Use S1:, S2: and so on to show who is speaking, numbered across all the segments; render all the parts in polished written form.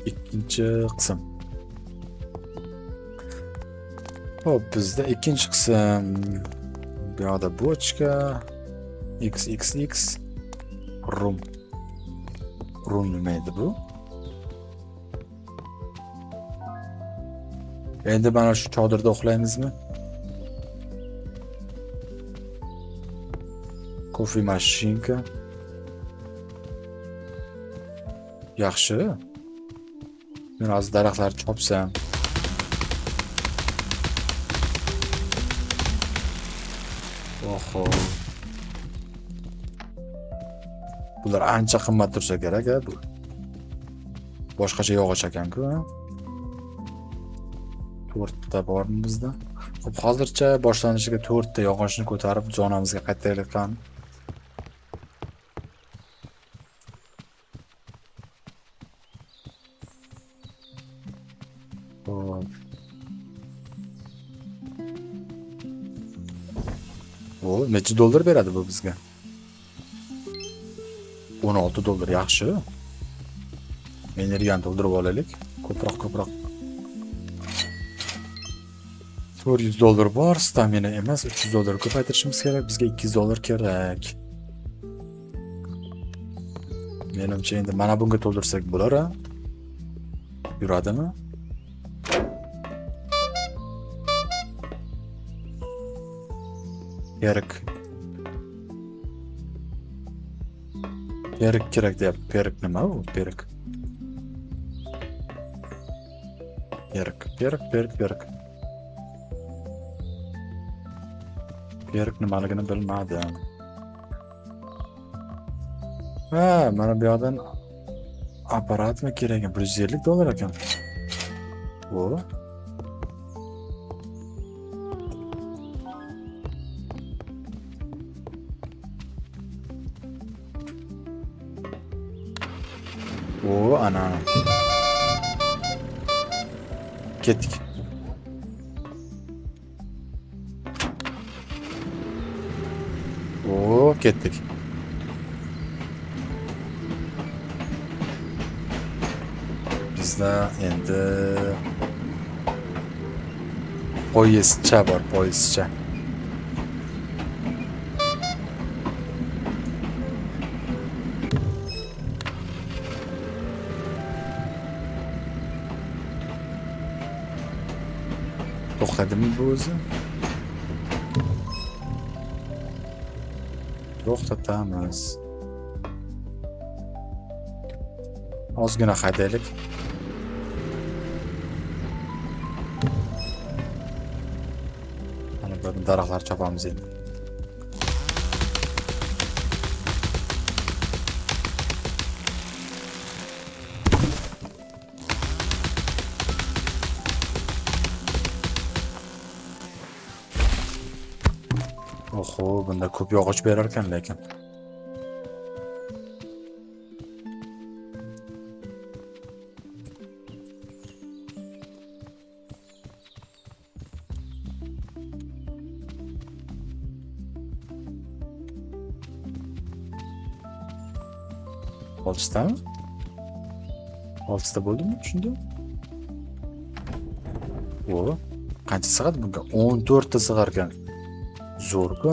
S1: ikkinchi qism. Hop, bizda ikkinchi qism. Bu yoqda bochka XXX room. Room nima edi bu? Endi mana shu chodirda uxlaymizmi? Kofe mashinka. Yaxshi. Men hozir daraxtlarni chopsam. Oho. Bular ancha qimmat tursa kerak-a bu. Boshqacha yog'och ekan-ku. 4 ta bormi bizda? Xo'p, hozircha boshlanishiga 4 ta yog'ochni ko'tarib zonamizga qaytaylik qani. O, necha dollar beradi bu bizga? 16 dollar, yaxshi. Energiyani to'ldirib olaylik. Ko'proq. 400 dollar bor, stamina emas, 300 dollar ko'paytirishimiz kerak. Bizga 200 dollar kerak. Menimcha endi mana bunga to'ldirsak bo'lar-a? Yuradimi? Perik kerak deyapti. Perik nima u? Perik. Perik nimaligini bilmadim. Ha, mana bu yoqdan apparatmi kerak? 150 dollar ekan. Bu ana. Ketdik. Ketdik. Bizda endi poyezdcha bor, poyezdcha. To'xtadimi bu o'zi? To'xtatamiz. Ozgina haydaylik. Mana bu daraxtlar chopamiz endi. Oho, bunda ko'p yog'och berar ekan lekin. Oltitami? 6 ta bo'ldimi? Tushundim. Qancha sig'adi bunga? 14 ta sig'ar ekan. Zo'r-ku.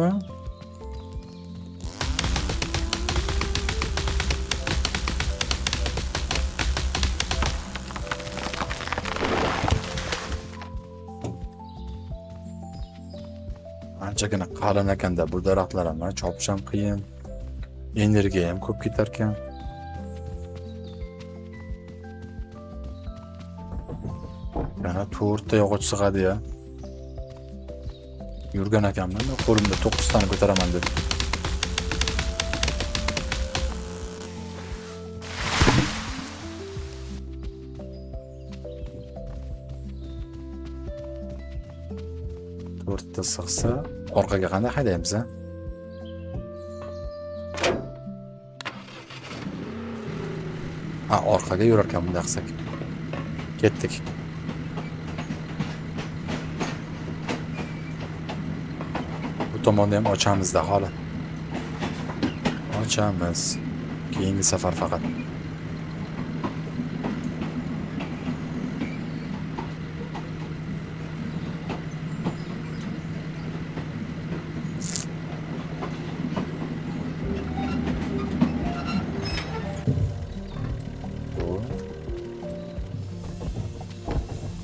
S1: Anchagina qalin ekanda bu daraxtlar ham chopish ham qiyin. Energiya ham ko'p ketar ekan. Yana 4 ta yog'och sig'adi-ya. Yurgan ekanman, qo'limda 9 tani ko'taraman dedim. To'rtta sig'sa, orqaga qanday haydaymiz a? Orqaga yurar ekan bunday qilsak. Ketdik. Tomonni ham ochamiz-da hali. Ochamiz. Keyingi safar faqat.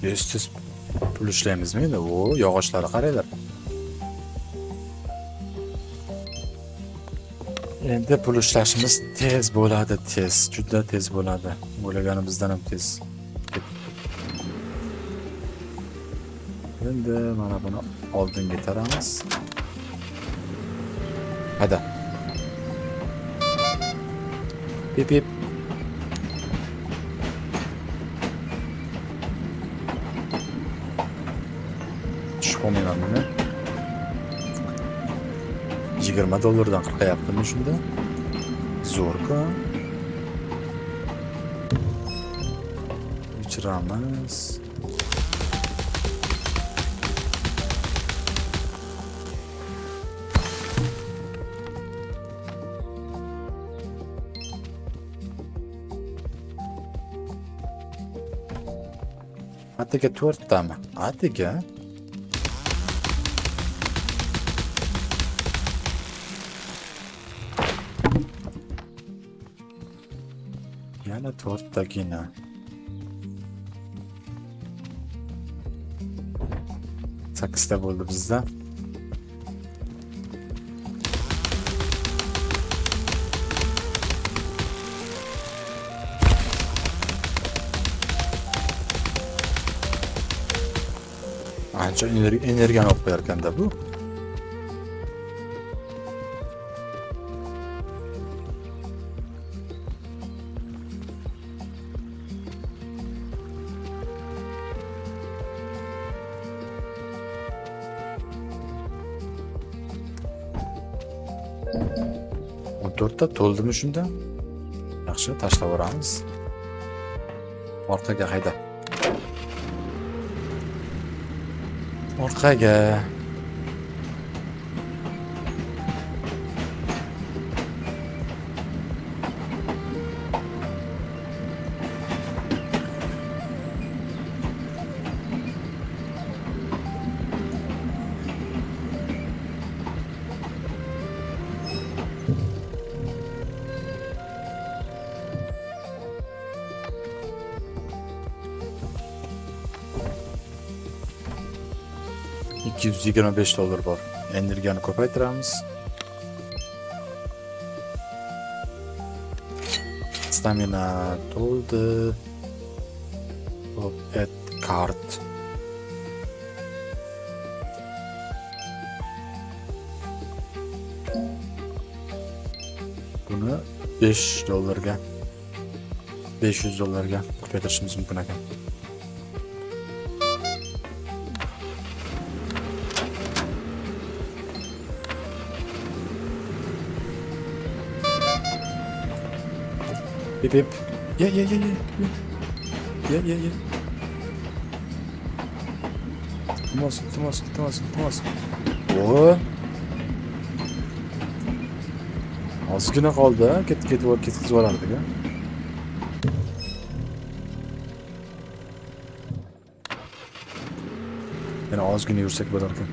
S1: Tez pul ishlaymizmi endi? O, yog'ochlari qaranglar. Endi pul ishlashimiz tez bo'ladi, juda tez bo'ladi. O'ylaganimizdan ham tez. Endi mana buni oldinga taramiz. Hadi. Pip pip. Tushib olmayman buni. $20 qirqayaptimi shunda? Zo'rku. O'chiramiz. Attiga 4 tami. Attiga. Yana 4 tagina. Sakkizta bo'ldi bizda. Ancha energiyani olib qo'yar ekanda bu. To'rtta to'ldimi shunda? Yaxshi, tashlab yuboramiz. Orqaga hayda. Orqaga. $225 bor. Energiyani ko'paytiramiz. Stamina to'ldi. Hop, kart. Buni $5 $500 ko'paytirishimiz mumkin ekan. Pip pip. Ye. Iltimos. O. Ozgina qoldi, ketkizib yuborardik. Yana ozgina yursak bo'lar ekan.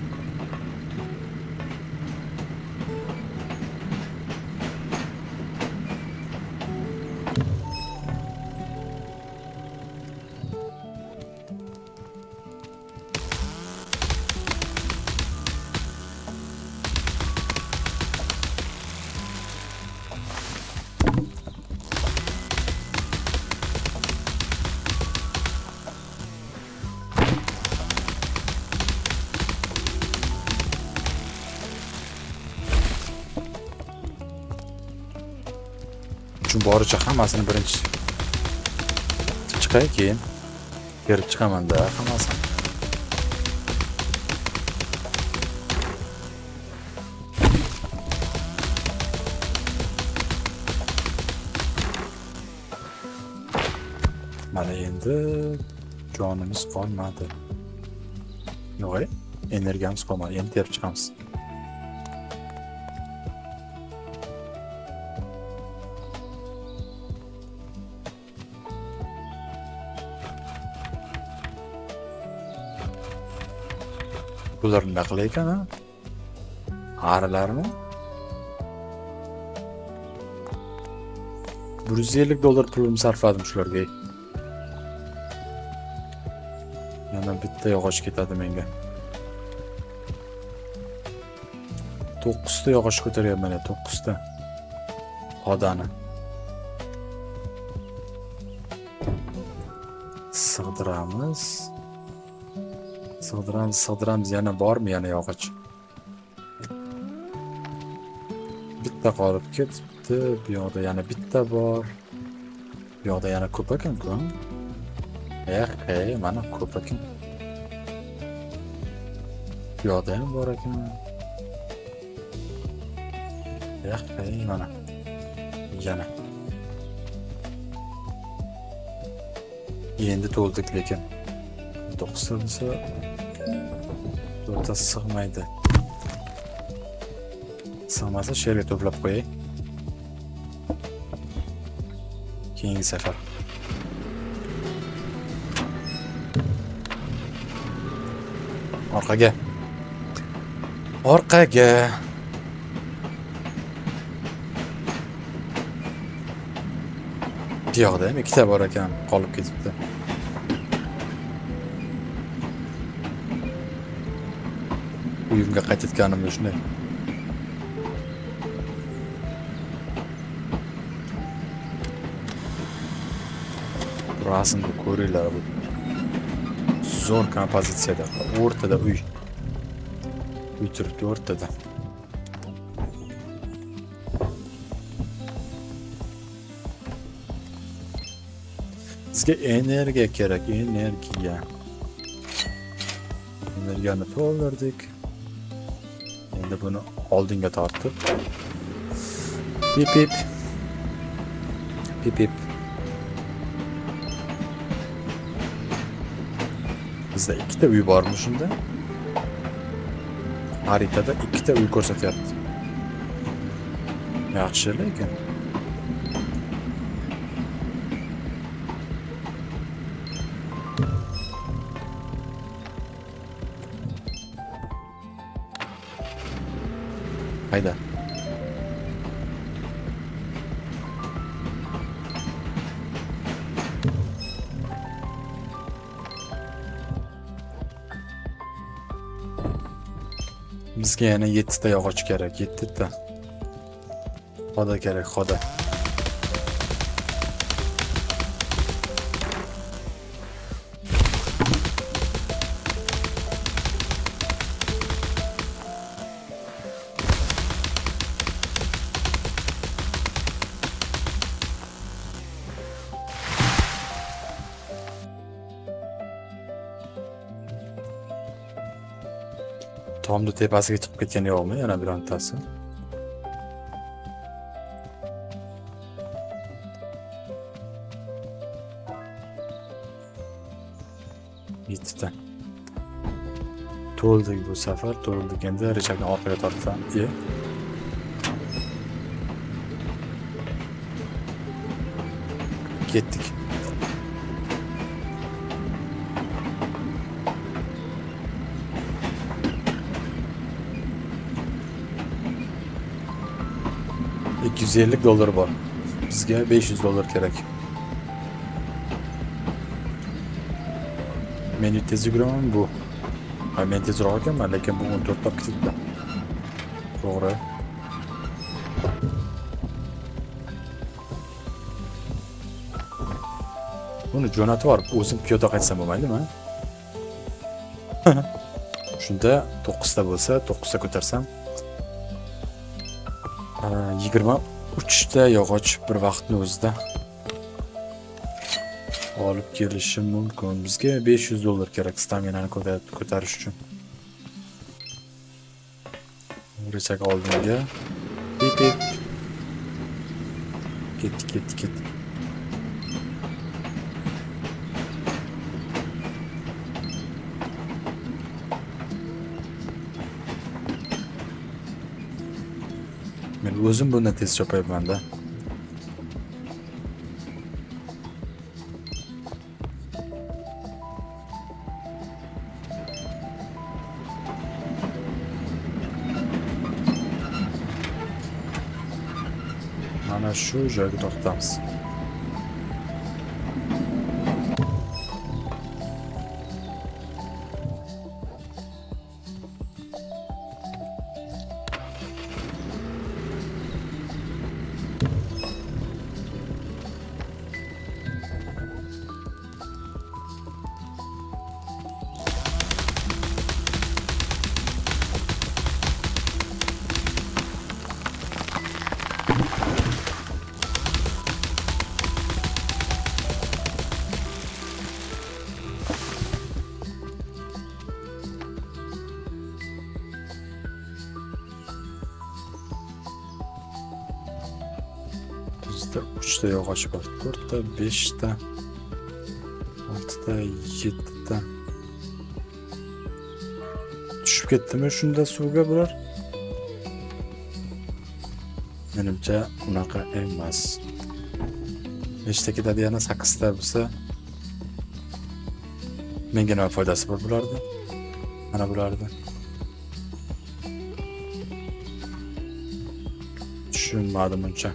S1: Chun boricha hammasini birinchi chiqay, keyin berib chiqaman-da hammasini. Mana endi jonimiz qolmadi. Yo'q, energiyamiz qolmadi. Endi terib chiqamiz. Bular nima qilar ekan, ha? Arilarmi? $150 pulim sarfladim shularga. Yana bitta yog'och ketadi menga. 9 ta yog'och ko'taryapman, 9 ta. Xodani. Sig'diramiz. Sig'diramiz. Yana bormi yana yog'och? Bitta qolib ketibdi. Bu yoqda yana bitta bor. Bu yoqda yana ko'p ekan-ku. Mana ko'p ekan. Bu yoqda ham bor ekan. Mana. Yana. Endi to'ldik lekin 9 ta bo'lsa to'lta sig'maydi. Sig'masa sherga to'plab qo'yay. Keyingi safar. Orqaga. Bu yoqda ham ikkita bor ekan, qolib ketibdi. Uyimga qaytayotganimda shunday. Rasmni ko'ringlar bu. Zo'r kompozitsiyada, o'rtada uy. Uy turibdi o'rtada. Bizga energiya kerak, energiyani to'ldirdik. Endi buni oldinga tortib pip bizda ikkita uy bormi shunda? Xaritada ikkita uy ko'rsatyapti. Yaxshi lekin. Hayda. Bizga yana 7 ta yog'och kerak, 7 ta. Xoda kerak, xoda. Tomni tepasiga chiqib ketgan yo'qmi yana birontasi? Yettita. To'ldik bu safar, to'ldik. Endi rechakni orqaga tortsam, ketdik. $250 bor. Bizga $500 kerak. Men tez yuguraman bu. Men tezroq ekanman, lekin bu 14 ta ketdi. To'g'ri. Buni jo'natib yuborib, o'zim piyoda qaytsam bo'lmaydimi? Shunda 9 ta bo'lsa, 9 ta ko'tarsam 23 ta yog'och bir vaqtning o'zida olib kelishim mumkin. Bizga $500 kerak staminani ko'tarish uchun. Rechak oldinga. Ketdi. Men o'zim bundan tez chopayapman-da. Mana shu joyga to'xtamiz. ikkita, uchta yog'och bor. 4ta, 5ta, 6ta, 7ta. Tushib ketdimi shunda suvga bular? Menimcha unaqa emas. Nechta ketadi yana 8ta bo'lsa, menga nima foydasi bor bularda? Mana bularda. Tushunmadim uncha.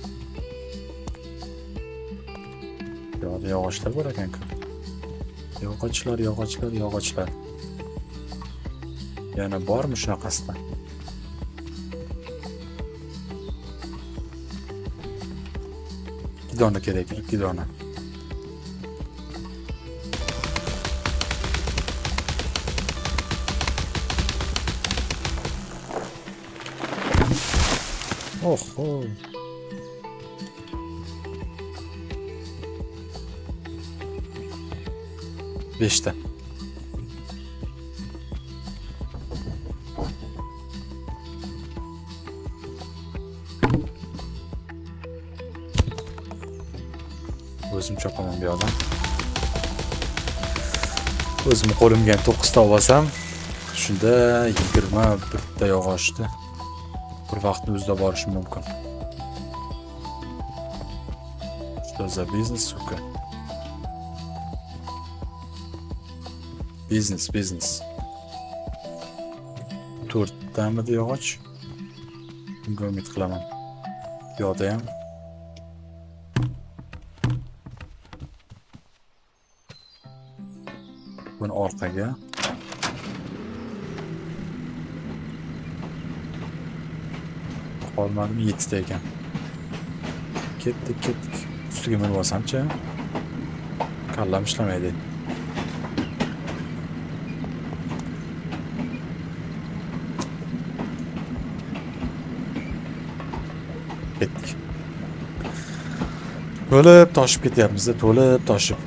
S1: Yo'q, yog'ochlar bor ekan-ku. Yog'ochlar. Yana bormi shunaqasidan? Gidona kerak, gidona. Oho. Beşte. O'zim chopaman bu yoqdan. O'zim qo'limga 9 ta olsam, shunda 21 ta yog'ochni bir vaqtni o'zida borishim mumkin. Что за бизнес, сука? Biznes. 4 tamida yog'och. Bunga umid qilaman. Bu yoqda ham buni orqaga qolmadimi 7 ta ekan. Ketdik. Ustiga minib olsam-chi? Kallam ishlamaydi. Ketdik. To'lib toshib ketyapmiz, to'lib toshib.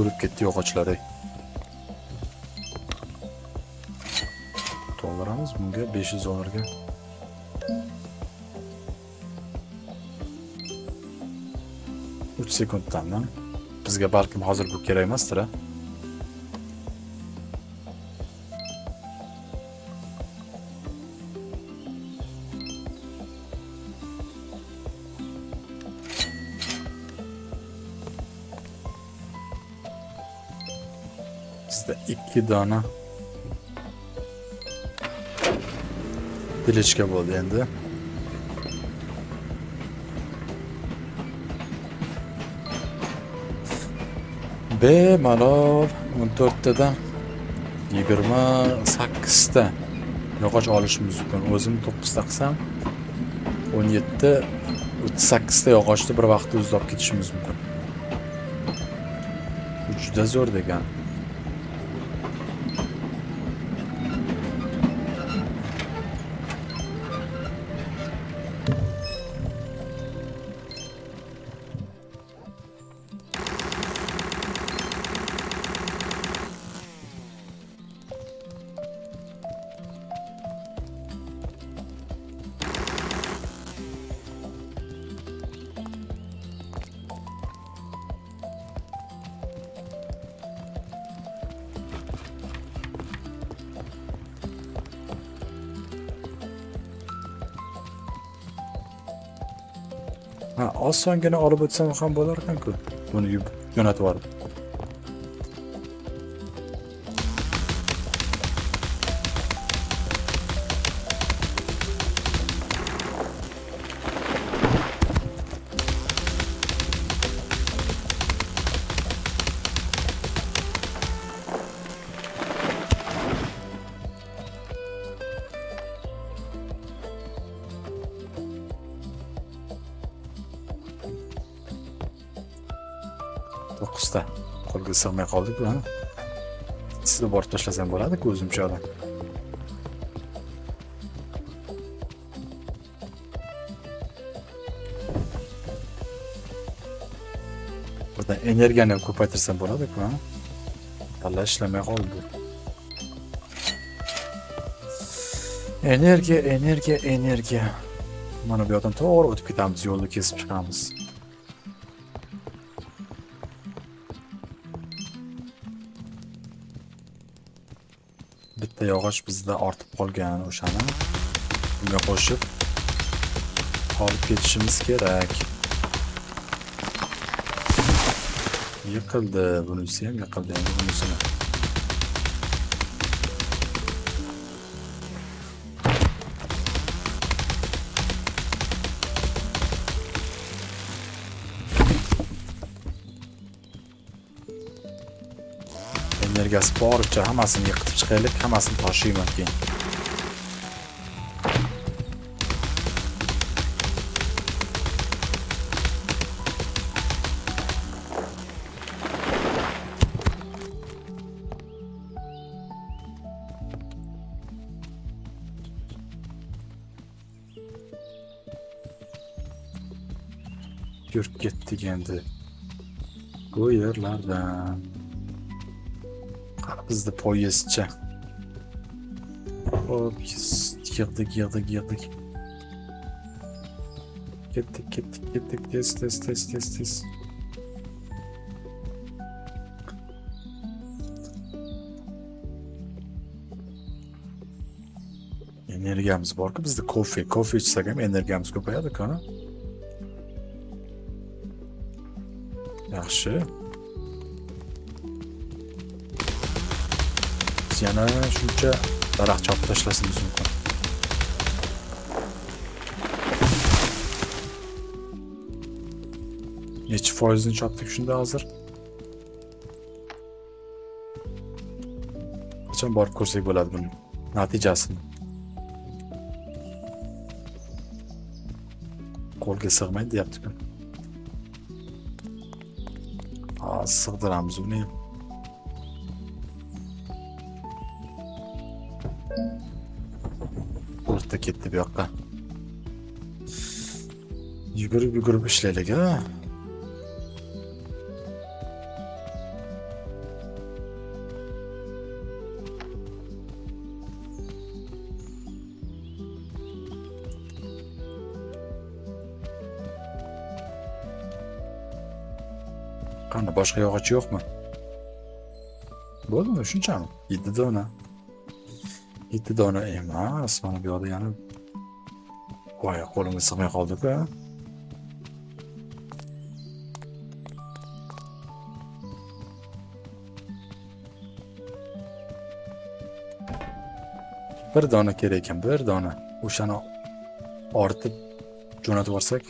S1: O'rib ketdi yog'ochlari. To'ldiramiz bunga 500 dollarga. Uch sekunddan. Bizga balkim hozir bu kerak emasdir. Bizda 2 dona pilichka bo'ldi endi. Bemalol 14 tadan 28 ta yog'och olishimiz mumkin. O'zim 9 ta qilsam 17 38 ta yog'ochni bir vaqtda o'zida olib ketishimiz mumkin. Bu juda zo'r degan. Ha, osongina olib o'tsam ham bo'lar ekan-ku. Buni jo'natib yuborib. To'qqizta qo'lga sig'may qoldik buni. Sizni borib tashlasam bo'ladi-ku o'zimchadan. Burada energiyani ko'paytirsam bo'ladi-ku, ha? Hali ishlamay qoldi. Energiya. Mana bu yoqdan to'g'ri o'tib ketamiz, yo'lni kesib chiqamiz. Bitta yog'och bizda ortib qolgan, o'shani bunga qo'shib olib ketishimiz kerak. Yiqildi, bunisi ham yiqildi, endi bunisini. Energiyasi boricha hammasini yiqitib chiqaylik, hammasini tashiyman keyin. Yurib ketdik endi. Bu yerlardan. Qani bizda poyezdcha. Hop, yig'dik. Ketdik. Tez. Energiyamiz bor-ku, bizda kofe ichsak ham energiyamiz ko'payadi-ku, ha? Yaxshi. Yana shuncha daraxt chopib tashlashimiz mumkin. Necha foizini chopdik shunda hozir? Qachon borib ko'rsak bo'ladi buning natijasini? Qo'lga sig'maydi deyapti-ku. Sig'diramiz uni. O'rta ketdi bu yoqqa. Yugurib ishlaylik, ha. Qani boshqa yog'och yo'qmi? Bo'ldimi, shunchami? 7 dona. 7 dona emas, mana bu yoqda yana voy, qo'limga sig'may qoldi-ku. Bir dona kerak ekan, bir dona. O'shani ortib jo'natib yuborsak.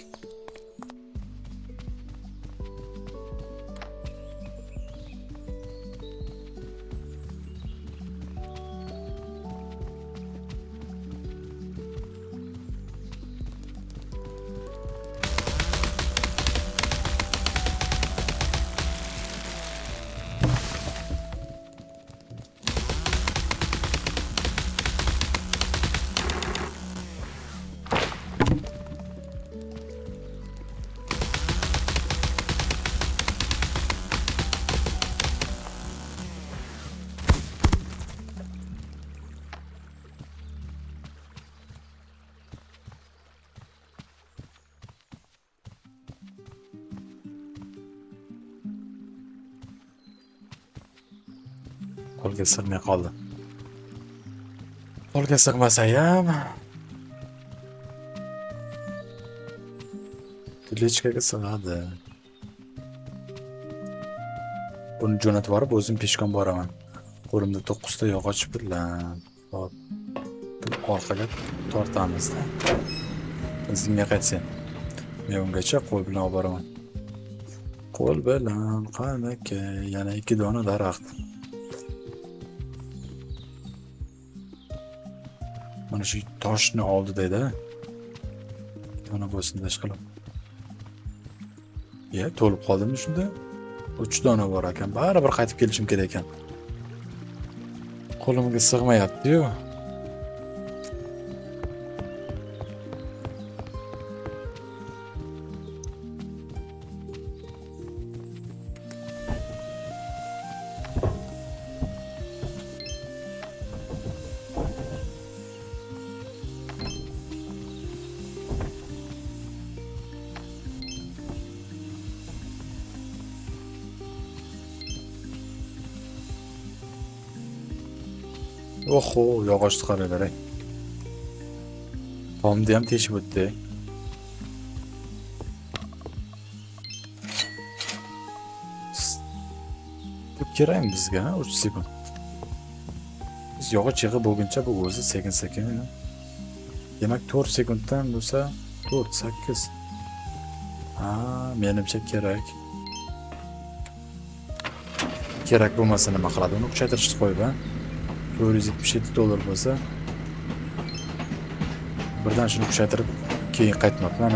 S1: Qo'lga sig'may qoldi. Qo'lga sig'masa ham Tilechkaga sig'adi. Buni jo'natib borib, o'zim peshkom boraman. Qo'limda 9 ta yog'och bilan hop orqaga tortamiz-da. Izingga qaytsen. Men ungacha qo'l bilan olib boraman. Qo'l bilan qanaka yana 2 dona daraxt. Mana shu toshni oldida-da. Mana bo'lsin ishqilib. To'lib qoldimmi shunda? 3 dona bor ekan. Baribir qaytib kelishim kerak ekan. Qo'limga sig'mayapti-yu. Oho, yog'ochni qaranglar. Tomni ham teshib o'tdi. Bu kerakmi bizga, 3 sekund. Biz yog'och yig'ib bo'lguncha bu o'zi sekin-sekin. Demak 4 sekunddan bo'lsa 4-8. Ha, menimcha kerak. Kerak bo'lmasa nima qiladi? Uni kuchaytirishni qo'yib, ha. $477 bo'lsa, birdan shuni kuchaytirib keyin qaytmoqman.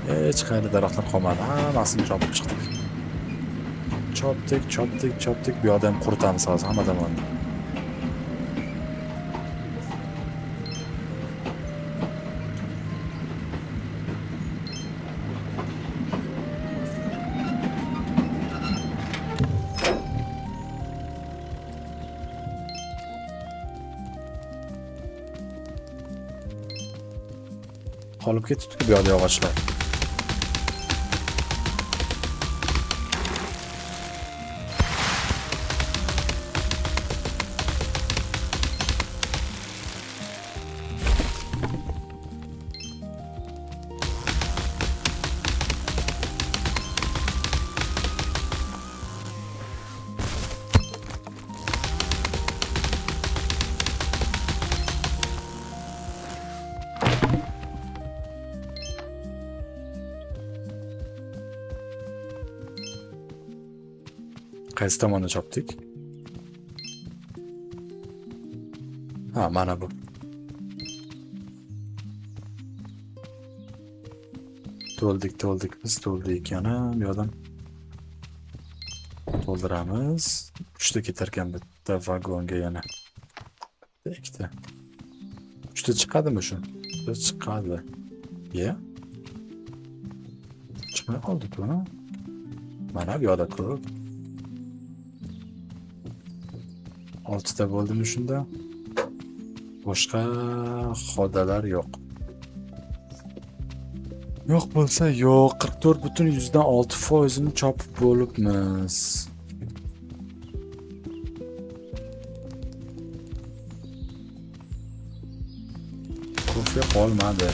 S1: Hech qayerda daraxtlar qolmadi. Hammasini chopib chiqdik. Chopdik. Bu yoqda ham quritamiz hozir hamma tomonni. Qolib ketibdi bu yoqda yog'ochlar. Qaysi tomonda chopdik? Ha, mana bu. To'ldik. Biz to'ldik yana. Bu yoqdan to'ldiramiz. 3 ta ketar ekan bitta vagonga yana. Ikkita. 3 ta chiqadimi shu? Chiqadi. Ya. Chiqmay qoldi-ku, ha? Mana bu yoqda ko'p. 6 ta bo'ldimi shunda? Boshqa xodalar yo'q. Yo'q bo'lsa yo'q, 44,6% chopib bo'libmiz. Ko'pga qolmadi.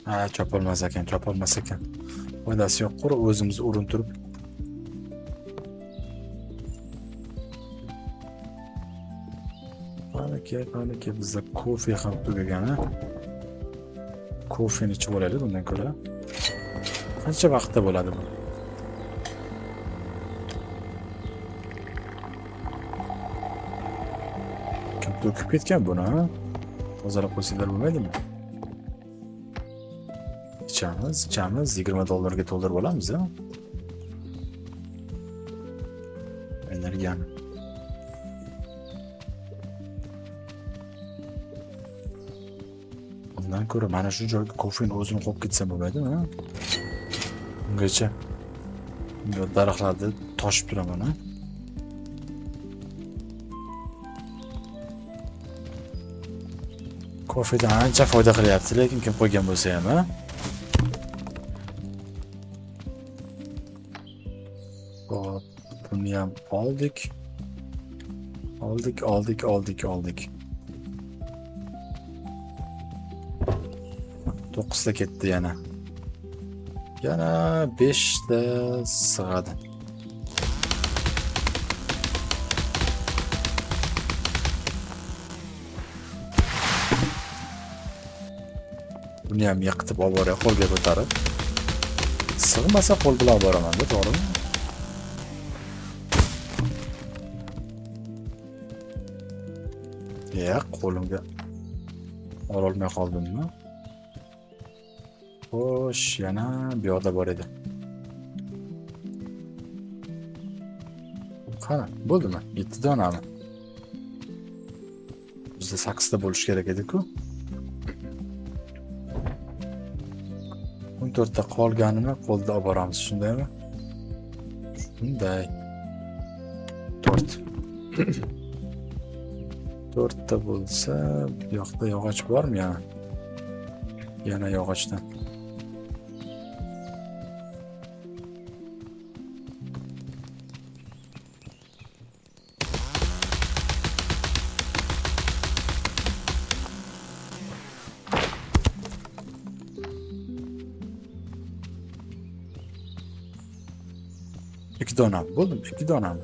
S1: Ha, chopolmas ekan. Foydasi yo'q, qura o'zimiz urintirib. Balki bizda kofe ham tugagan, ha. Kofeni ichib olaylik bundan ko'ra. Qancha vaqtda bo'ladi bu? Kim to'kib ketgan buni, ha? Tozalab qo'ysanglar bo'lmaydimi? Ichamiz, $20 to'ldirib olamiz, ha? Energiyani. Bundan ko'ra mana shu joyga kofein o'zini qo'yib ketsam bo'lmaydimi, ha? Ungacha bu daraxtlarni toshib turaman, ha? Kofedan ancha foyda qilyapti, lekin kim qo'ygan bo'lsa ham, ha? Hop, buni ham oldik. 9 ta ketdi yana. Yana 5 ta sig'adi. Buni ham yiqitib olib qo'lga ko'tarib. Sig'masa qo'l bilan boraman-da, to'g'rimi? Qo'limga ololmay qoldimmi? Xo'sh, yana bu yoqda bor edi. Qani, bo'ldimi? 7 donami? Bizda 8 ta bo'lish kerak edi-ku. 14 ta qolganini qo'lda olib boramiz, shundaymi? Shunday. 4. 4 ta bo'lsa, bu yoqda yog'och bormi yana? Yana yog'ochdan. İki donam buldum. 2 donam.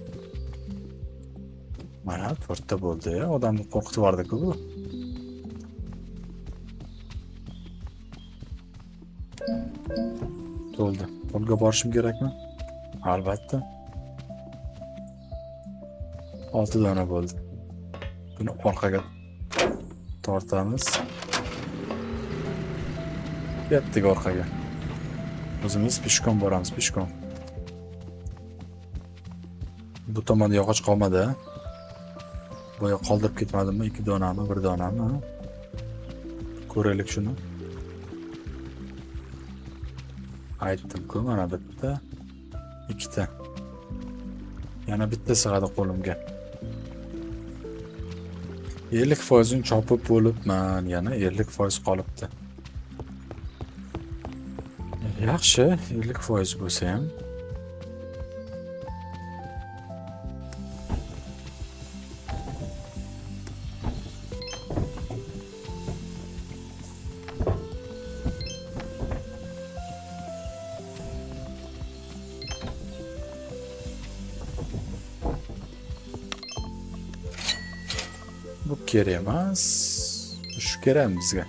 S1: Mana 4 ta bo'ldi ya. Odamni qo'rqitib yubordi-ku bu. To'ldi. Qo'lga borishim kerakmi? Albatta. 6 dona bo'ldi. Buni orqaga tortamiz. Ketdik orqaga. O'zimiz pishkon boramiz, pishkon. Bu tomonda yog'och qolmadi. Boya qoldirib ketmadimmi? 2 donami, 1 donami? Ko'raylik shuni. Aytdim-ku, mana bitta, 2 ta. Yana bitta sig'adi qo'limga. 50% chopib bo'libman, yana 50% qolibdi. Yaxshi, 50% bo'lsa ham. Bu kerak emas. Shu kerak bizga.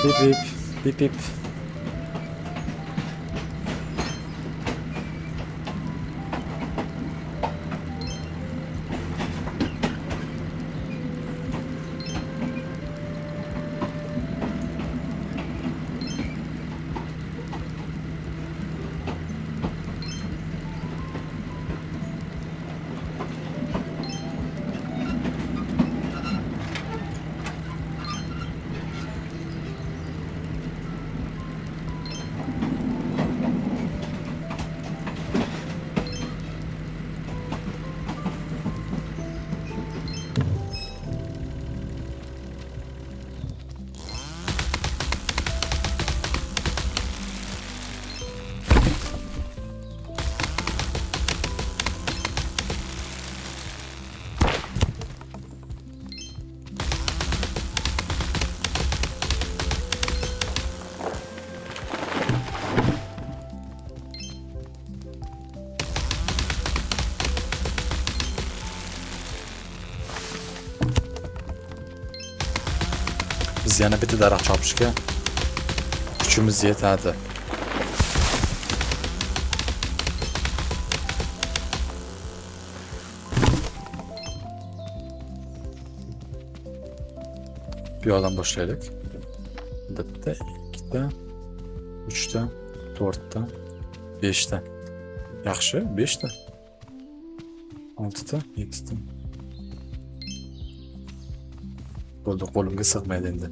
S1: Bip bip bip bip. Biz yana bitta daraxt chopishga kuchimiz yetadi. Bu yoqdan boshlaylik. Bitta, ikkita, 3 ta, 4 ta, 5 ta. Yaxshi, 5 ta. 6 ta, 7 ta. Bo'ldi, qo'limga sig'maydi endi.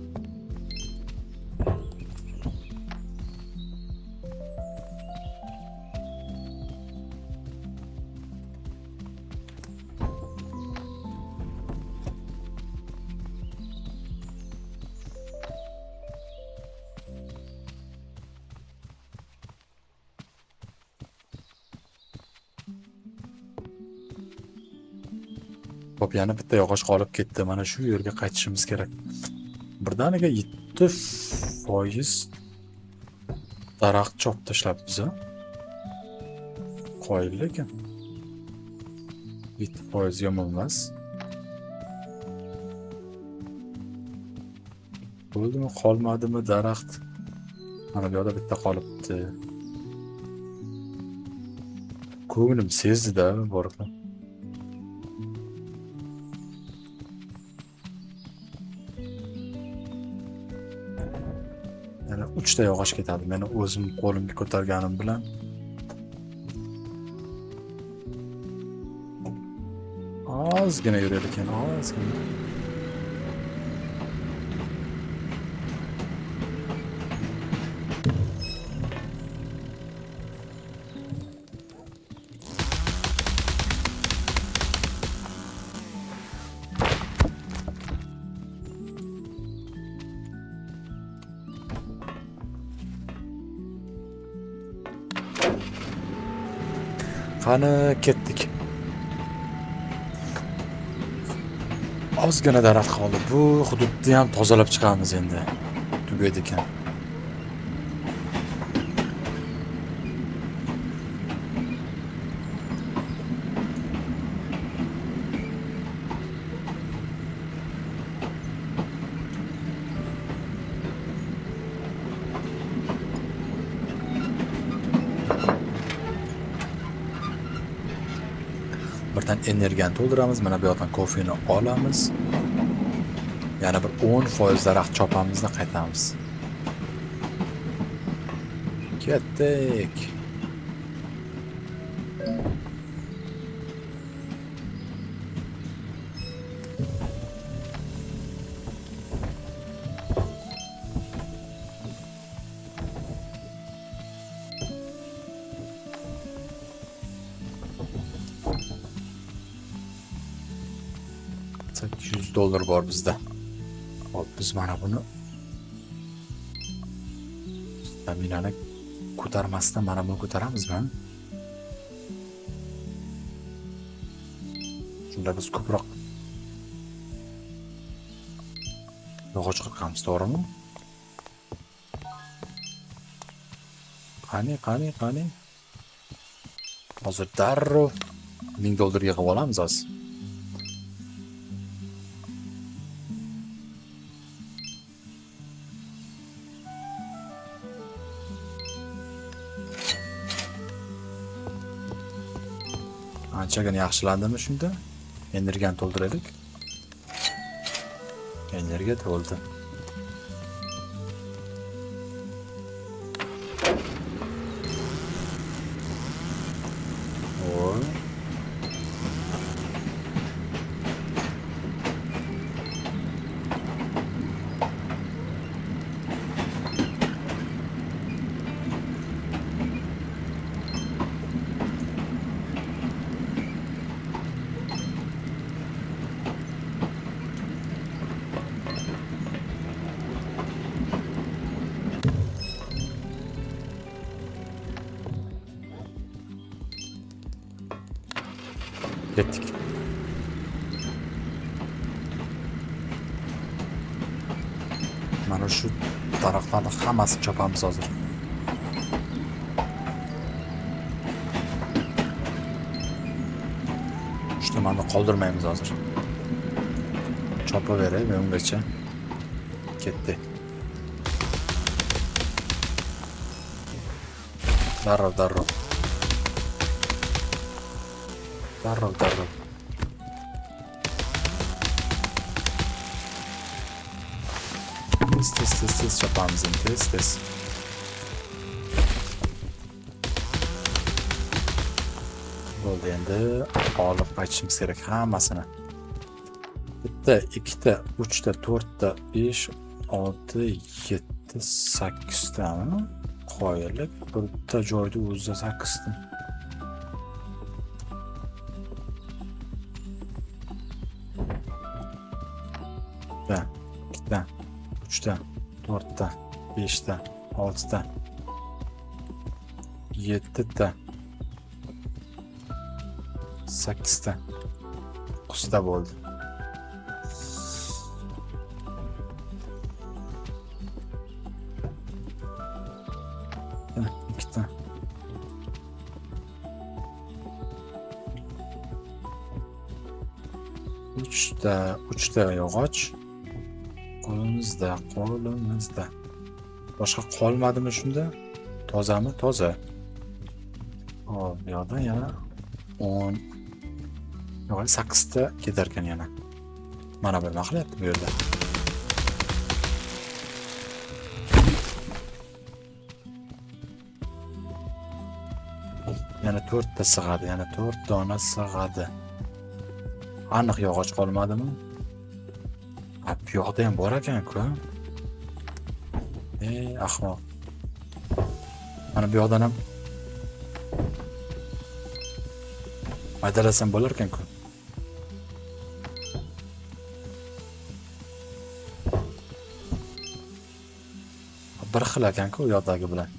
S1: Hop, yana bitta yog'och qolib ketdi. Mana shu yerga qaytishimiz kerak. Birdaniga 7% daraxt chop tashlabmiz a. Qoyil lekin 7% yomon emas. Bo'ldimi, qolmadimi daraxt? Mana bu yerda bitta qolibdi. Ko'nglim sezdi-da bordi. Yana 3 ta yog'och ketadi. Meni o'zim qo'limga ko'targanim bilan ozgina yurar ekan, ozgina. Qani ketdik. Ozgina daraxt qoldi. Bu hududni ham tozalab chiqamiz endi. Tugaydi ekan. Birdan energiyani to'ldiramiz. Mana bu yerdan kofeni olamiz. Yana bir 10% daraxt chopamizni qaytamiz. Ketdik. $800 bor bizda. Hop, biz mana buni staminani ko'tarmasdan mana buni ko'taramizmi? Shunda biz ko'proq yog'och qirqamiz, to'g'rimi? Qani. Hozir darrov $1000 yig'ib olamiz hozir. Anchagina yaxshilandimi shunda? Energiyani to'ldiraylik. Energiya to'ldi. Ketdik. Mana shu daraxtlarni hammasini chopamiz hozir. Ishtimonni qoldirmaymiz hozir. Chopaveray men ungacha. Ketdi. Darrov. Darrov. Tez chopamiz endi, tez. Bo'ldi, endi olib qaytishimiz kerak hammasini. 1 2 3 4 5 6 7 8 tami qo'yilib, bitta joyda o'zida 8 ta. Bitta, 3 ta, 4 ta, 5 ta, 6 ta, 7 ta, 8 ta. 9 ta bo'ldi. Uchta yog'och qo'limizda. Boshqa qolmadimi shunda? Tozami? Toza. Hop, bu yoqdan yana 10 yo'q, 8 ta ketar ekan yana. Mana bir nima qilyapti bu yerda? Yana 4 ta sig'adi, yana 4 dona sig'adi. Aniq yog'och qolmadimi? Ha, bu yoqda ham bor ekan-ku. Ahmoq. Mana bu yoqdan ham maydalasam bo'lar ekan-ku. Bir xil ekan-ku u yoqdagi bilan.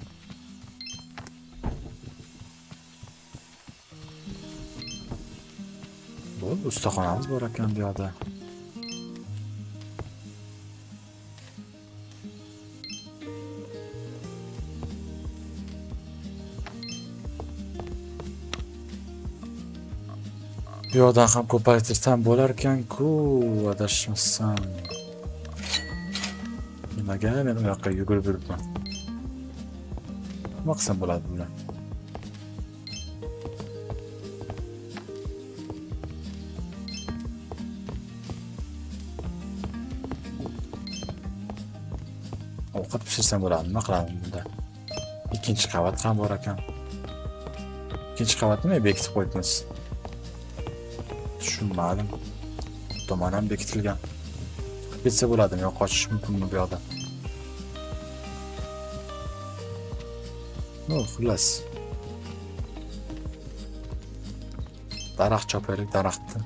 S1: Bu ustaxonamiz bor ekan bu yoqda. Bu yoqdan ham ko'paytirsam bo'lar ekan-ku, adashmasam. Nimaga men u yoqqa yugurib yuribman? Nima qilsam bo'ladi bilan? Ovqat pishirsam bo'ladi, nima qilaman bunda? Ikkinchi qavat ham bor ekan. Ikkinchi qavatni nima bekitib qo'yibmiz? Tushunmadim. Tomon ham bekitilgan. Ketsa bo'ladimi yo qochish mumkinmi bu yoqdan? Xullas. Daraxt chopaylik, daraxtni.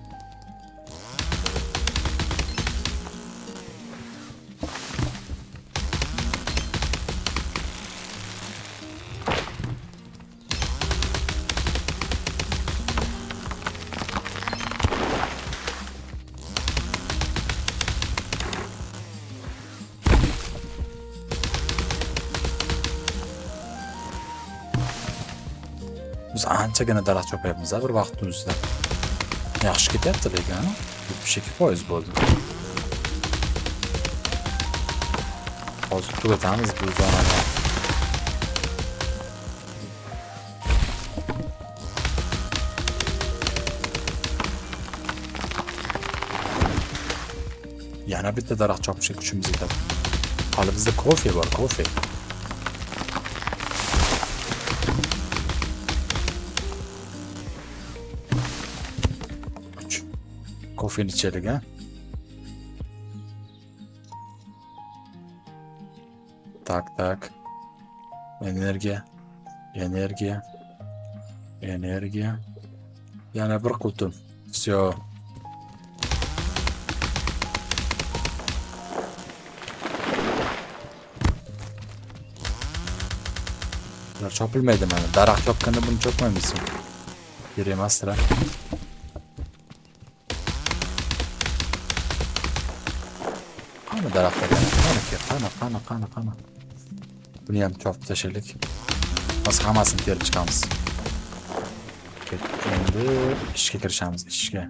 S1: Biz anchagina daraxt chopayapmiz bir vaqt o'zida. Yaxshi ketyapti lekin, 72% bo'ldi. Hozir tugatamiz bu zonani. Yana bitta daraxt chopishga kuchimiz yetadi. Hali bizda kofe bor, kofe. Kofeni içerik ha. Tak. Energiya. Yana bir qutum. Всё. Bular chopilmaydi mana. Daraxt chopganda buni chopmaymiz. Kerak emasdir. Qani daraxtlar qani. Buni ham chopib tashlaylik. Hozir hammasini terib chiqamiz. Endi ishga kirishamiz, ishga.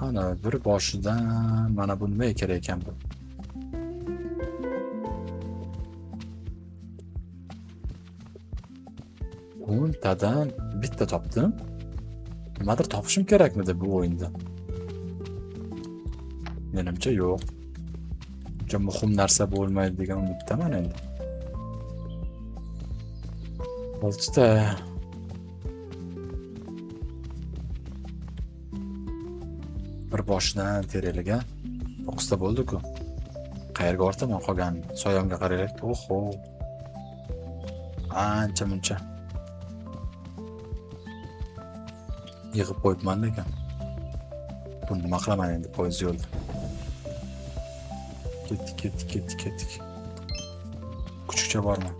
S1: Ana bir boshidan mana bu nima kerak ekan bu? O'ntadan bitta topdim. Nimadir topishim kerakmidi bu o'yinda? Menimcha yo'q. Juda muhim narsa bo'lmaydi degan umiddaman endi. 6 ta. Bir boshidan teriliga 9 ta bo'ldi-ku. Qayerga ortaman qolgan? Soyamga qaraylik. Oho. Ancha-muncha. Yig'ib qo'yibman lekin. Buni nima qilaman endi poyezd yo'lda? Ketdik. Kuchukcha bormi?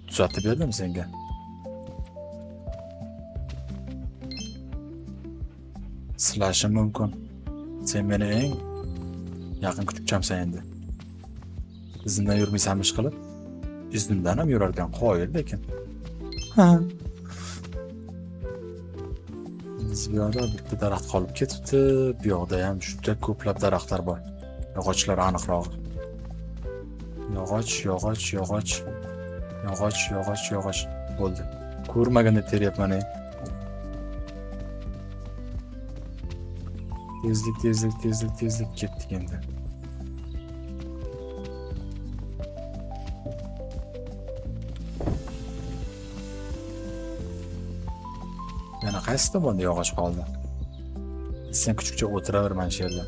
S1: Tuzatib berdim senga. Silashim mumkin. Sen meni eng yaqin kuchukchamsan endi. izimdan yurmaysanmi ishqilib? Izimdan ham yurarkan qoyil lekin. Ha. Biz bu yoqda bitta daraxt qolib ketibdi. Bu yoqda ham juda ko'plab daraxtlar bor. Yog'ochlar aniqroq. Yog'och. Bo'ldi. Ko'rmaganda teryapman. Tezlik ketdik endi. Yana qaysi tomonda yog'och qoldi? Sen kuchukcha o'tiraver mana shu yerda.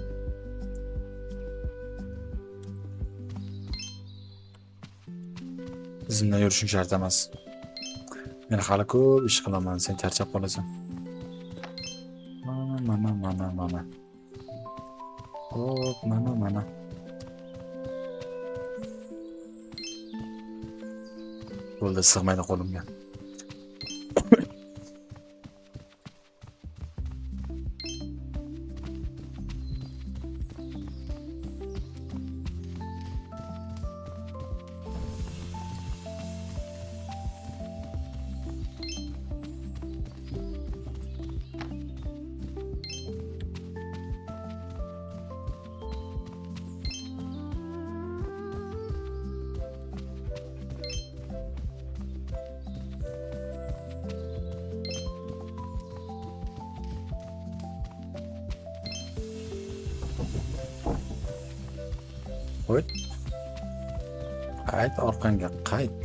S1: Izimdan yurishing shart emas. Men hali ko'p ish qilaman, sen charchab qolasan. Mana. Hop, mana. Bo'ldi, sig'maydi qo'limga. Qo'y. Qayt orqangga, qayt.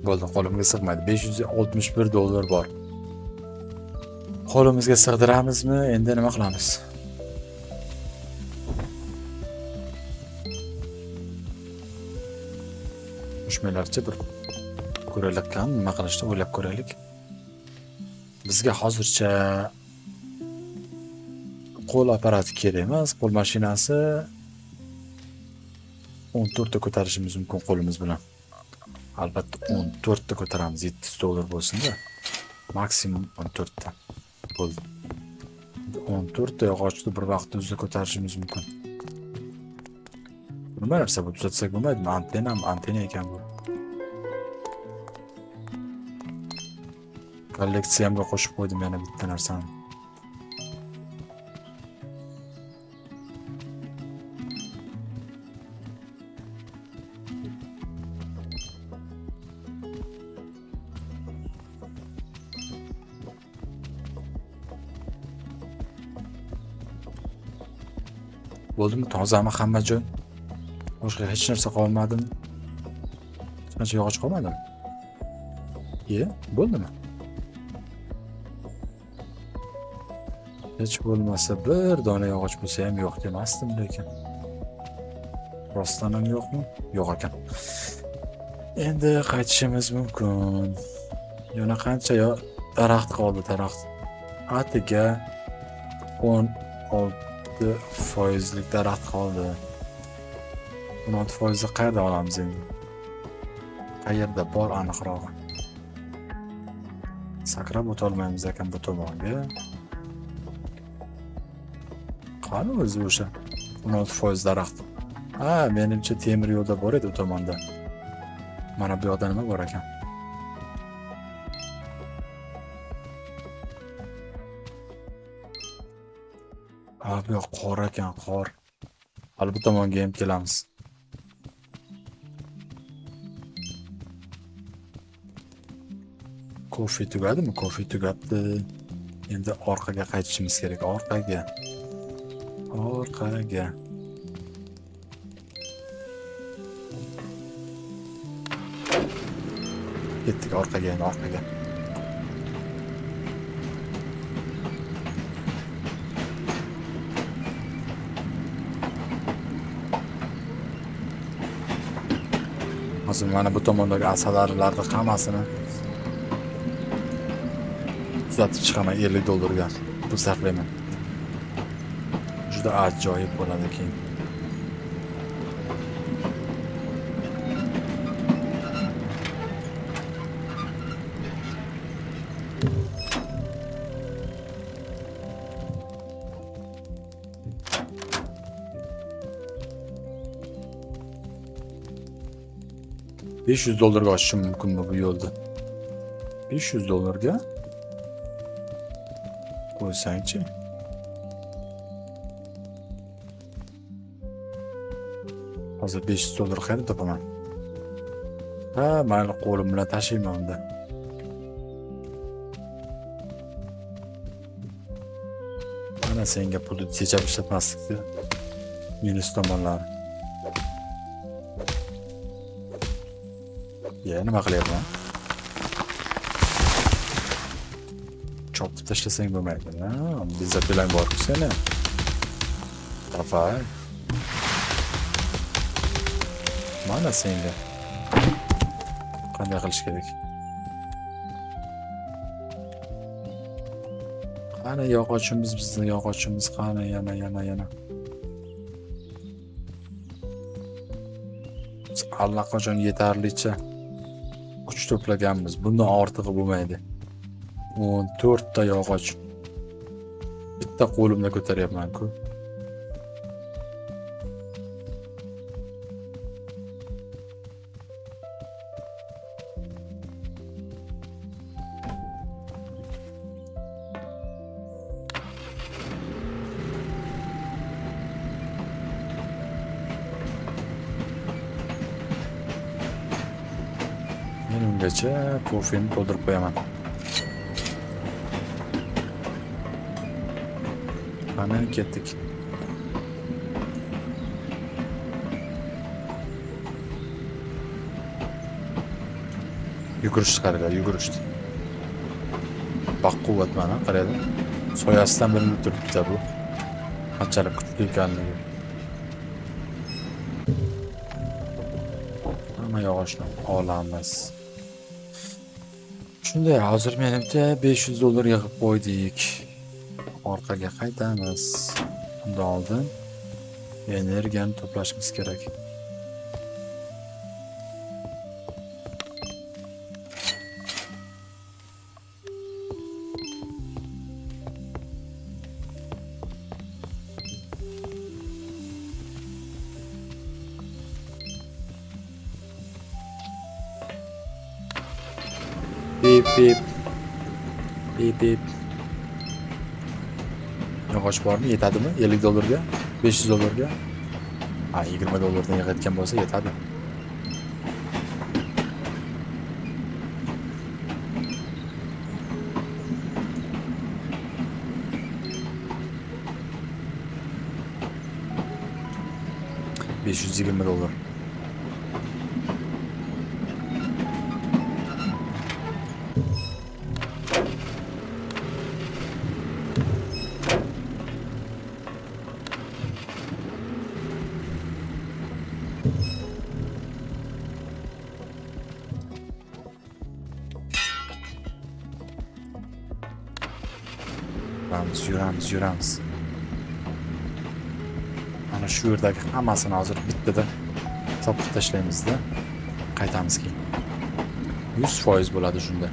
S1: Bo'ldi, qo'limga sig'maydi. $561 bor. Qo'limizga sig'diramizmi? Endi nima qilamiz? Qo'shmalarcha bir ko'raylik, nima qilishni o'ylab ko'raylik. Bizga hozircha qo'l apparati kerak emas, qo'l mashinasi 14 ta ko'tarishimiz mumkin qo'limiz bilan. Albatta 14 ta ko'taramiz, $700 bo'lsin-da. Maksimum 14 ta. Bo'ldi. 14 ta yog'ochni bir vaqtda o'zida ko'tarishimiz mumkin. Nima narsa bu tuzatsak bo'lmaydimi? Antena ekan bu. Kolleksiyamga qo'shib qo'ydim yana bitta narsani. Bo'ldimi? Tozami hamma joy? Boshqa hech narsa qolmadimi? Hech narsa yog'och qolmadimi? Bo'ldimi? Hech bo'lmasa bir dona yog'och bo'lsa ham yo'q demasdim lekin. Rostdan ham yo'qmi? Yo'q ekan. Endi qaytishimiz mumkin. Yana qancha daraxt qoldi, daraxt. Atiga 16% daraxt qoldi. 16% qayerda olamiz endi? Qayerda bor aniqrog'i? Sakrab o'tolmaymiz ekan bu tomonga. Qani o'zi o'sha 16% daraxt. Ha, menimcha temir yo'lda bor edi u tomonda. Mana bu yoqda nima bor ekan? Ha, bu yoq qor ekan, qor. Hali bu tomonga ham kelamiz. Kofe tugadimi? Kofe tugabdi. Endi orqaga qaytishimiz kerak. Orqaga. Ketdik orqaga. Hozir mana bu tomondagi asalarilarni hammasini tuzatib chiqaman $50 pul sarflayman. Juda ajoyib bo'ladi keyin. $500 ochishim mumkinmi bu yo'lda? $500 qo'ysangchi. Hozir $500 qayerdan topaman? Ha, mayli qo'lim bilan tashiyman unda. Mana senga pulni tejab ishlatmaslikni minus tomonlari. Nima qilyapman? Chopib tashlasang bo'lmaydi. Bezapilang bor-ku seni. Tafay. Mana senga. Qanday qilish kerak? Qani yog'ochimiz, bizning yog'ochimiz qani yana. Biz allaqachon yetarlicha kuch to'plaganmiz. Bundan ortig'i bo'lmaydi. 14 ta yog'och. Bitta qo'limda ko'taryapman-ku. Men ungacha kofeni to'ldirib qo'yaman. Qani ketdik. Yugurishdi qaralar, yugurishdi. Baquvvat mana qaraydi. Soyasidan bilinib turibdi bu. Qanchalik kuchli ekanligi. Hamma yog'ochni olamiz. Shunday, hozir menimcha $500 yig'ib qo'ydik. Orqaga qaytamiz. Undan oldin energiyani to'plashimiz kerak. Bip. Yog'och bormi? Yetadimi? $50 ga? $500 ga? Ha, $20 dan yig'ayotgan bo'lsa yetadi. $520. Yuramiz. Mana shu yerdagi hammasini hozir bittada chopib tashlaymiz-da. Qaytamiz keyin. 100% bo'ladi shunda.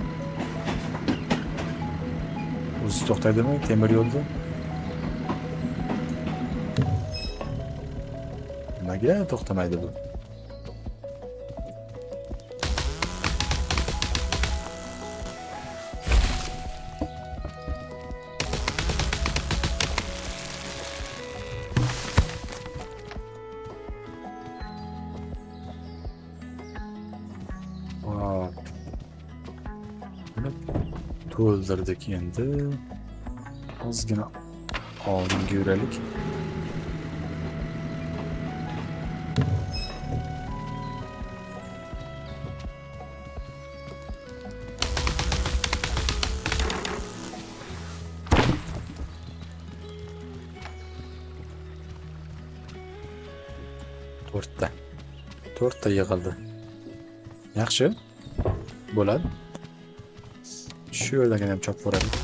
S1: O'zi to'xtaydimi temir yo'lda? Nimaga to'xtamaydi bu? To'ldirdik endi. Ozgina oldinga yuraylik. To'rtta yig'ildi. Yaxshi. Bo'ladi. Shu yerdagina ham chopib ko'raylik.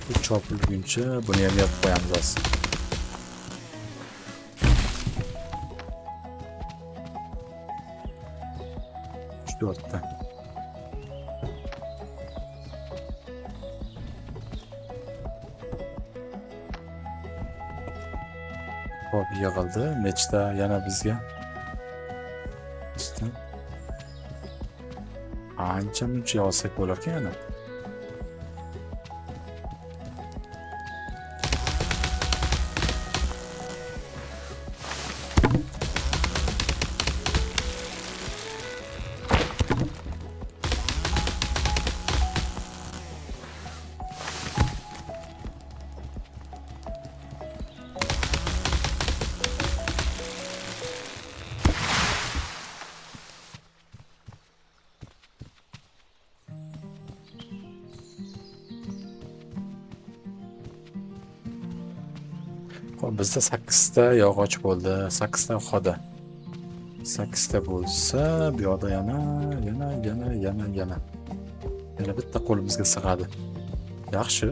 S1: Bu chopilguncha buni ham yopib qo'yamiz hozir. To'rtta. Hop, yig'ildi. Nechta yana bizga Ancha muncha olsak bo'larkan yana. Hop, bizda 8 ta yog'och bo'ldi, 8 ta xoda. 8 ta bo'lsa, bu yoqda yana bitta qo'limizga sig'adi. Yaxshi.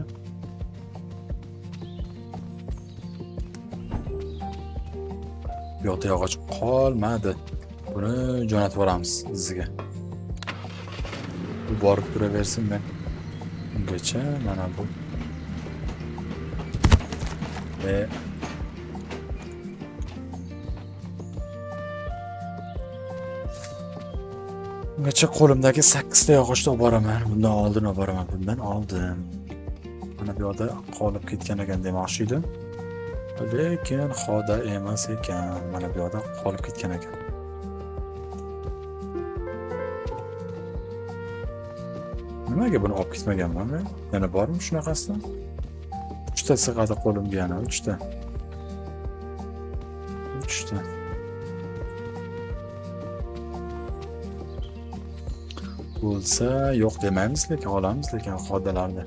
S1: Bu yoqda yog'och qolmadi. Buni jo'natib yuboramiz iziga. Bu borib turaversin men. Ungacha mana bu. Ungacha qo'limdagi 8 ta yog'ochni olib boraman. Bundan oldin olib boraman. Bundan oldin. Mana bu yoqda qolib ketgan ekan demoqchi edim. Lekin xoda emas ekan. Mana bu yoqda qolib ketgan ekan. Nimaga buni olib ketmaganman men? Yana bormi shunaqasidan? 3 ta sig'adi qo'limga yana 3 ta. 3 ta. Bo'lsa yo'q demaymiz, lekin olamiz, lekin xodalarni.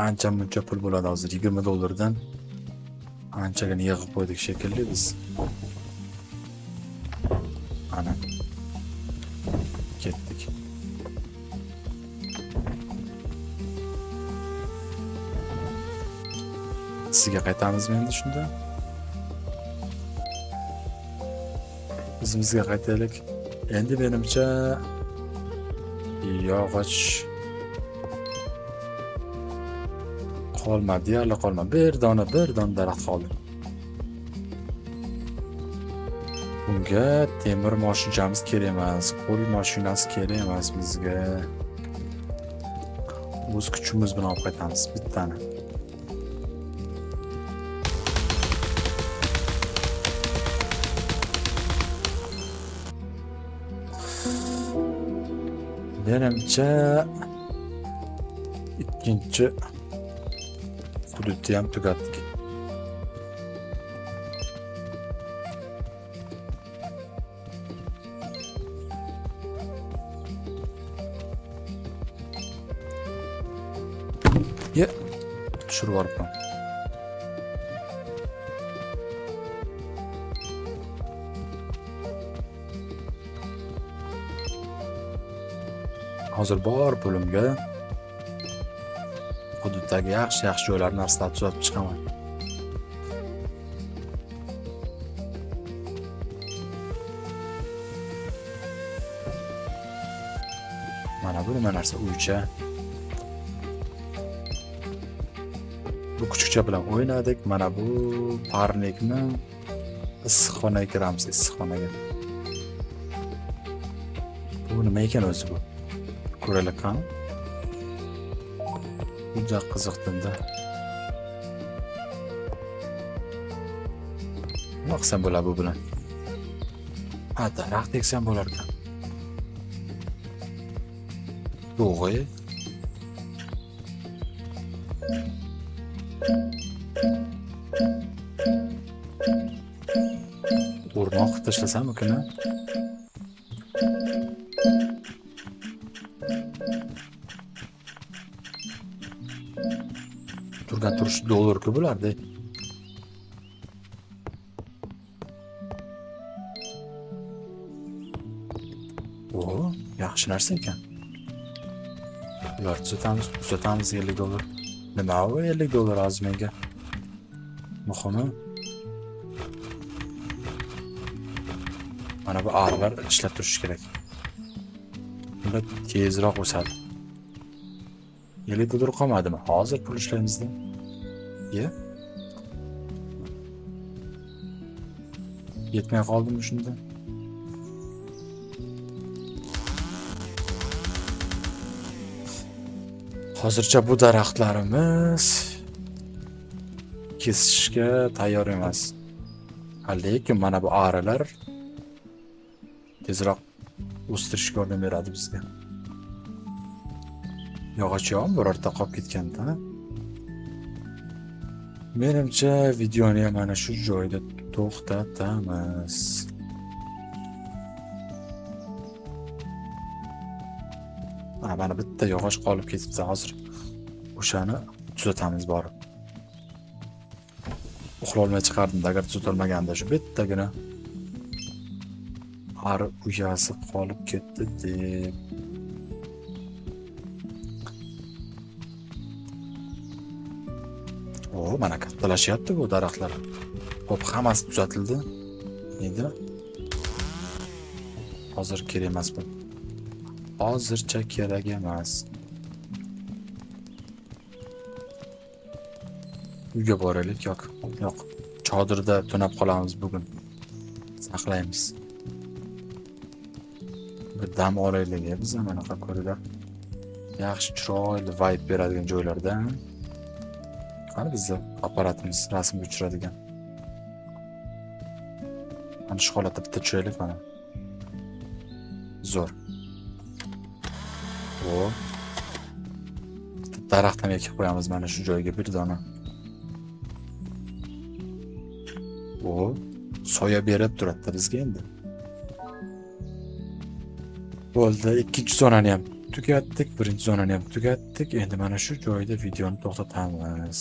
S1: Ancha muncha pul bo'ladi hozir. 20 dollardan anchagina yig'ib qo'ydik shekilli biz. Ana. Ketdik. Sizga qaytamizmi endi shunda? Bizimizga qaytaylik. Endi menimcha yog'och qolmadi, deyarli qolmadi. Bir dona daraxt qoldi. Bunga temir mashinamiz kerak emas, qo'l mashinasi kerak emas bizga. O'z kuchimiz bilan olib qaytamiz bittani. Menimcha ikkinchi hududni ham tugatdik. Tushirib yuboribman. Hozir bor pulimga hududdagi yaxshi joylarni narsalar tuzatib chiqaman. Mana bu nima narsa? Uycha. Bu kuchukcha bilan o'ynadik. Mana bu parnikni issiqxonaga kiramiz, issiqxonaga. Bu nima ekan o'zi bu? Ko'raylik qani. Juda qiziqdi. Nima qilsam bo'ladi bu bilan? Ha, daraxt eksam bo'lar ekan. To'g'ri. O'rmoq tashlasam ukini. Turgan turish dollar-ku bulardi. O, yaxshi narsa ekan. Ular tuzatamiz 50 dollar. Nima u 50 dollar az menga? Muhimi mana bu arvar ishlab turish kerak. Bunda tezroq o'sadi. Yerlikda turib qolmadimi? Hozir pul ishlaymizda. Ye. Yetmay qoldimi shunda? Hozircha bu daraxtlarimiz kesishga tayyor emas. Lekin mana bu arilar tezroq o'stirishga yordam beradi bizga. Yog'och ham birorta qolib ketganda. Menimcha videoni ham mana shu joyda to'xtatamiz. Mana bitta yog'och qolib ketibdi hozir. O'shani tuzatamiz borib. Uxlolmay chiqardim agar tuzatilmaganda shu bittagina ari uyasi qolib ketdi deb. Mana kattalashyapti bu daraxtlar. Hop, hammasi tuzatildi. Endi hozir kerak emas bu. Hozircha kerak emas. Uyga boraylik yo'q. Chodirda tunab qolamiz bugun. Saqlaymiz. Bir dam olaylik biz mana ko'rlar. Yaxshi chiroyli vibe beradigan joylarda. Qani bizda apparatimiz rasmga tushiradigan. Mana shu holatda bitta tushiraylik mana. Zo'r. Daraxt ham ekib qo'yamiz mana shu joyga bir dona. Soya berib turadi bizga endi. Bo'ldi, ikkinchi zonani ham tugatdik, birinchi zonani ham tugatdik. Endi mana shu joyda videoni to'xtatamiz.